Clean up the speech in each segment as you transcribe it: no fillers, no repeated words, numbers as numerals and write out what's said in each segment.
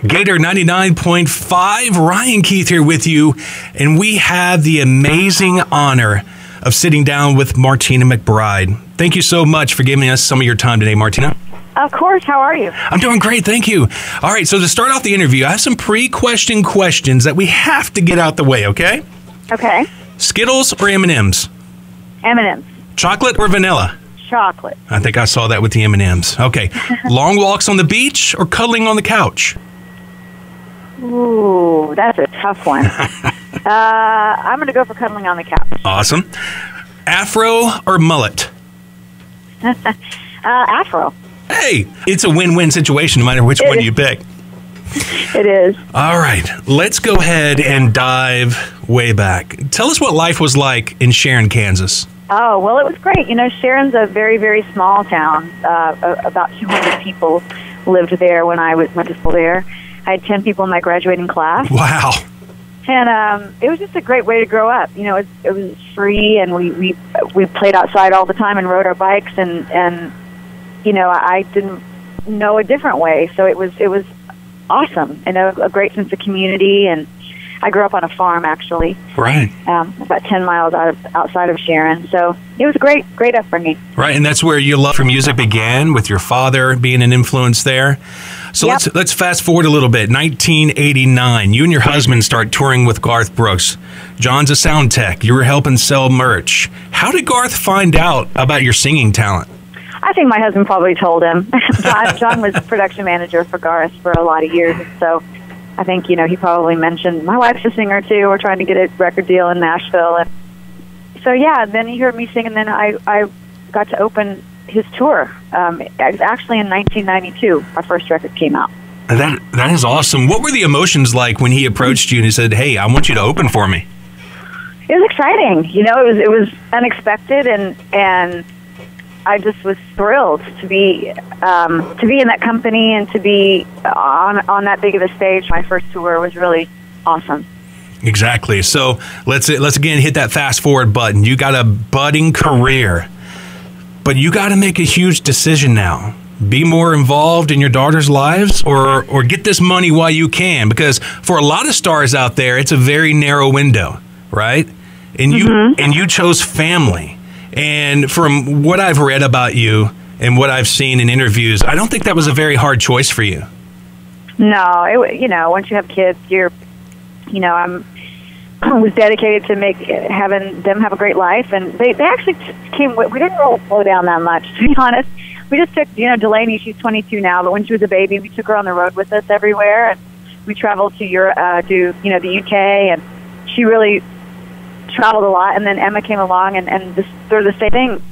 Gator 99.5, Ryan Keith here with you, and we have the amazing honor of sitting down with Martina Mcbride. Thank you so much for giving us some of your time today, Martina. Of course. How are you? I'm doing great, thank you. All right, so to start off the interview, I have some pre-question questions that we have to get out the way, okay? Okay. Skittles or M&Ms? M&Ms. Chocolate or vanilla? Chocolate. I think I saw that with the M&Ms. Okay. Long walks on the beach or cuddling on the couch? Ooh, that's a tough one. I'm going to go for cuddling on the couch. Awesome. Afro or mullet? Afro. Hey, it's a win-win situation no matter which one you pick. It is. All right, let's go ahead and dive way back. Tell us what life was like in Sharon, Kansas. Oh, well, it was great. You know, Sharon's a very, very small town. About 200 people lived there when I went to school there. I had 10 people in my graduating class. Wow. And it was just a great way to grow up. You know, it was free, and we played outside all the time and rode our bikes, and you know, I didn't know a different way. So it was awesome, and a great sense of community. And I grew up on a farm, actually. Right. About 10 miles outside of Sharon. So it was a great upbringing. Right, and that's where your love for music began, with your father being an influence there. So Yep. let's fast forward a little bit. 1989, you and your husband start touring with Garth Brooks. John's a sound tech. You were helping sell merch. How did Garth find out about your singing talent? I think my husband probably told him. John was production manager for Garth for a lot of years, so I think, you know, he probably mentioned, my wife's a singer too, we're trying to get a record deal in Nashville. And so, yeah, then he heard me sing, and then I got to open his tour. It was actually in 1992, our first record came out. That is awesome. What were the emotions like when he approached you and he said, "Hey, I want you to open for me"? It was exciting. You know, it was unexpected, and I just was thrilled to be in that company and to be on that big of a stage. My first tour was really awesome. Exactly. So let's again hit that fast forward button. You got a budding career, but you got to make a huge decision now. Be more involved in your daughter's lives, or get this money while you can, because for a lot of stars out there, it's a very narrow window, right? And you chose family. And from what I've read about you and what I've seen in interviews, I don't think that was a very hard choice for you. No, you know, once you have kids, I was dedicated to having them have a great life, and they actually came. We didn't roll slow down that much, to be honest. We just took, you know, Delaney. She's 22 now, but when she was a baby, we took her on the road with us everywhere, and we traveled to Europe, the UK, and she really traveled a lot. And then Emma came along, and they're the same thing.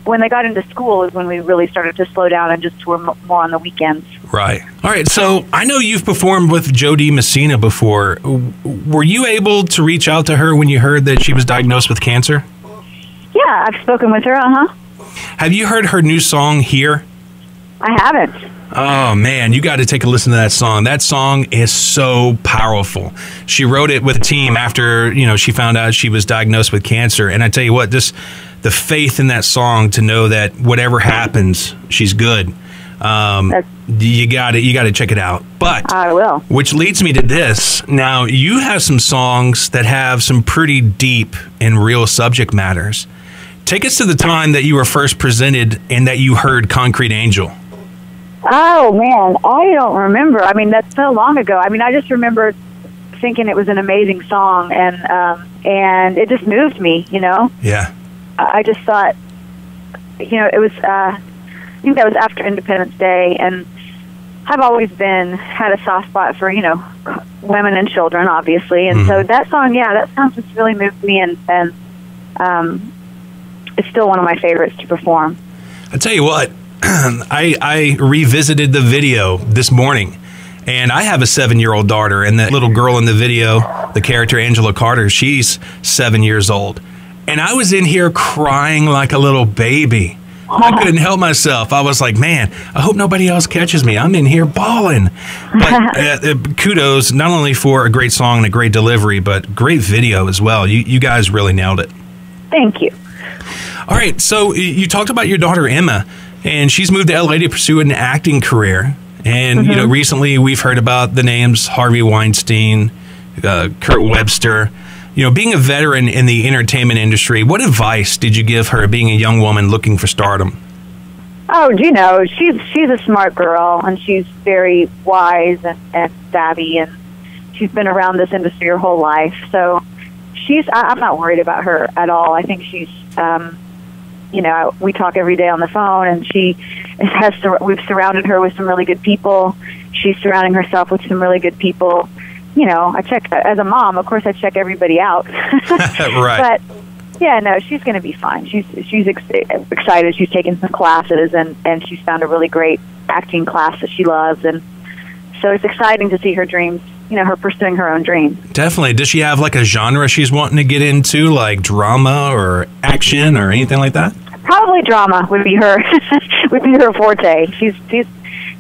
When they got into school is when we really started to slow down and just tour more on the weekends. Right. All right. So I know you've performed with Jody Messina before. Were you able to reach out to her when you heard that she was diagnosed with cancer? Yeah, I've spoken with her. Have you heard her new song, Here? I haven't. Oh, man, you got to take a listen to that song. That song is so powerful. She wrote it with a team after, you know, she found out she was diagnosed with cancer. And I tell you what, the faith in that song to know that whatever happens, she's good. You got to check it out. But I will. Which leads me to this. Now, you have some songs that have some pretty deep and real subject matters. Take us to the time that you were first presented and that you heard Concrete Angel. Oh, man, I don't remember. I mean, that's so long ago. I mean, I just remember thinking it was an amazing song, and it just moved me, you know? Yeah. I just thought, you know, it was, I think that was after Independence Day, and I've always had a soft spot for, you know, women and children, obviously, and so that song just really moved me, and it's still one of my favorites to perform. I tell you what, I revisited the video this morning, and I have a 7-year-old daughter, and that little girl in the video, the character Angela Carter, she's 7 years old. And I was in here crying like a little baby. I couldn't help myself. I was like, man, I hope nobody else catches me. I'm in here bawling. But kudos, not only for a great song and a great delivery, but great video as well. You guys really nailed it. Thank you. All right, so you talked about your daughter, Emma, and she's moved to LA to pursue an acting career. And, you know, recently we've heard about the names Harvey Weinstein, Kurt Webster. You know, being a veteran in the entertainment industry, what advice did you give her being a young woman looking for stardom? Oh, you know, she's a smart girl, and she's very wise and savvy, and she's been around this industry her whole life. So I'm not worried about her at all. I think she's, you know, we talk every day on the phone, and we've surrounded her with some really good people. She's surrounding herself with some really good people. You know, I check, as a mom, of course, I check everybody out. Right. But yeah, no, she's going to be fine. She's excited. She's taken some classes, and she's found a really great acting class that she loves, and so it's exciting to see her dreams. You know, her pursuing her own dreams. Definitely. Does she have like a genre she's wanting to get into, like drama or action or anything like that? Probably drama would be her forte. She's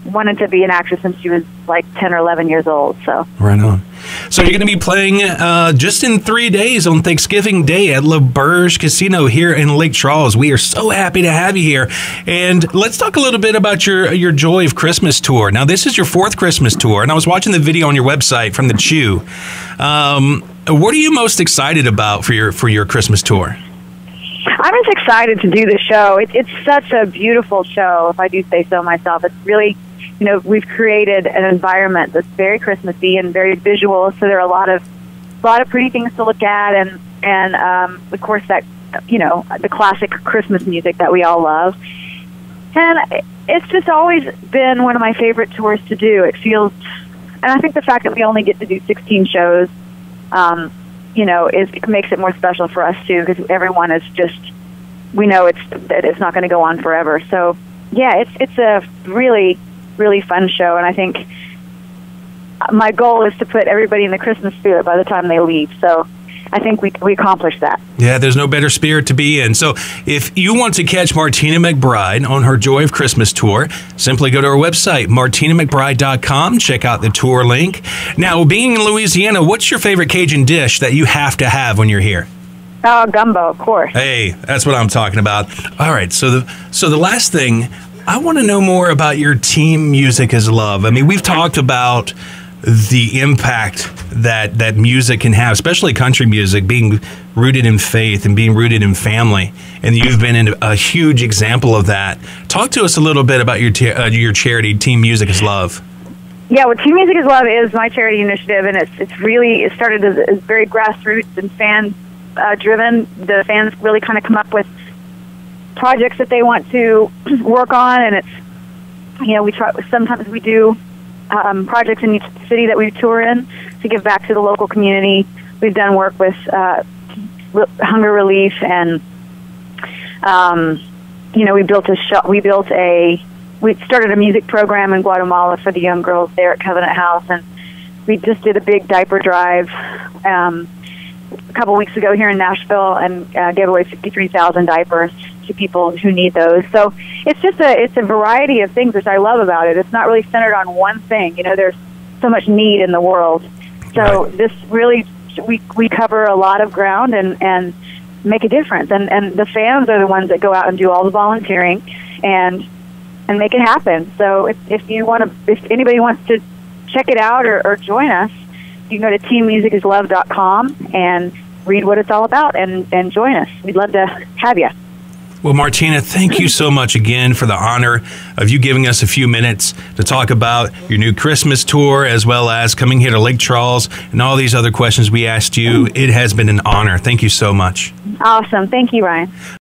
wanted to be an actress since she was like 10 or 11 years old. So right on. So you're going to be playing just in 3 days on Thanksgiving Day at LaBerge Casino here in Lake Charles. We are so happy to have you here. And let's talk a little bit about your Joy of Christmas tour. Now, this is your 4th Christmas tour, and I was watching the video on your website from the Chew. What are you most excited about for your Christmas tour? I'm just excited to do the show. It's such a beautiful show, if I do say so myself. It's really, you know, we've created an environment that's very Christmassy and very visual. So there are a lot of pretty things to look at, and of course that, you know, the classic Christmas music that we all love. And it's just always been one of my favorite tours to do. It feels, and I think the fact that we only get to do 16 shows, you know, it makes it more special for us too, because everyone is just, we know that it's not going to go on forever. So yeah, it's a really, really fun show, and I think my goal is to put everybody in the Christmas spirit by the time they leave. So I think we accomplished that. Yeah, there's no better spirit to be in. So if you want to catch Martina Mcbride on her Joy of Christmas tour, simply go to our website, martinamcbride.com. Check out the tour link. Now, being in Louisiana, what's your favorite Cajun dish that you have to have when you're here? Oh, gumbo, of course. Hey, that's what I'm talking about. All right, so the last thing, I want to know more about your team Music is Love. I mean, we've talked about the impact that music can have, especially country music, being rooted in faith and being rooted in family. And you've been a huge example of that. Talk to us a little bit about your charity, Team Music is Love. Yeah, well, Team Music is Love is my charity initiative, and it started as very grassroots and fan driven. The fans really kind of come up with projects that they want to work on, and it's, you know, sometimes we do projects in each city that we tour in to give back to the local community. We've done work with hunger relief, and you know, we started a music program in Guatemala for the young girls there at Covenant House, and we just did a big diaper drive a couple weeks ago here in Nashville, and gave away 53,000 diapers to people who need those. So it's a variety of things, which I love about it. It's not really centered on one thing. You know, there's so much need in the world. So this really, we cover a lot of ground and make a difference. And the fans are the ones that go out and do all the volunteering and make it happen. So if anybody wants to check it out or join us, you can go to teammusicislove.com and read what it's all about and join us. We'd love to have you. Well, Martina, thank you so much again for the honor of you giving us a few minutes to talk about your new Christmas tour, as well as coming here to Lake Charles and all these other questions we asked you. It has been an honor. Thank you so much. Awesome. Thank you, Ryan.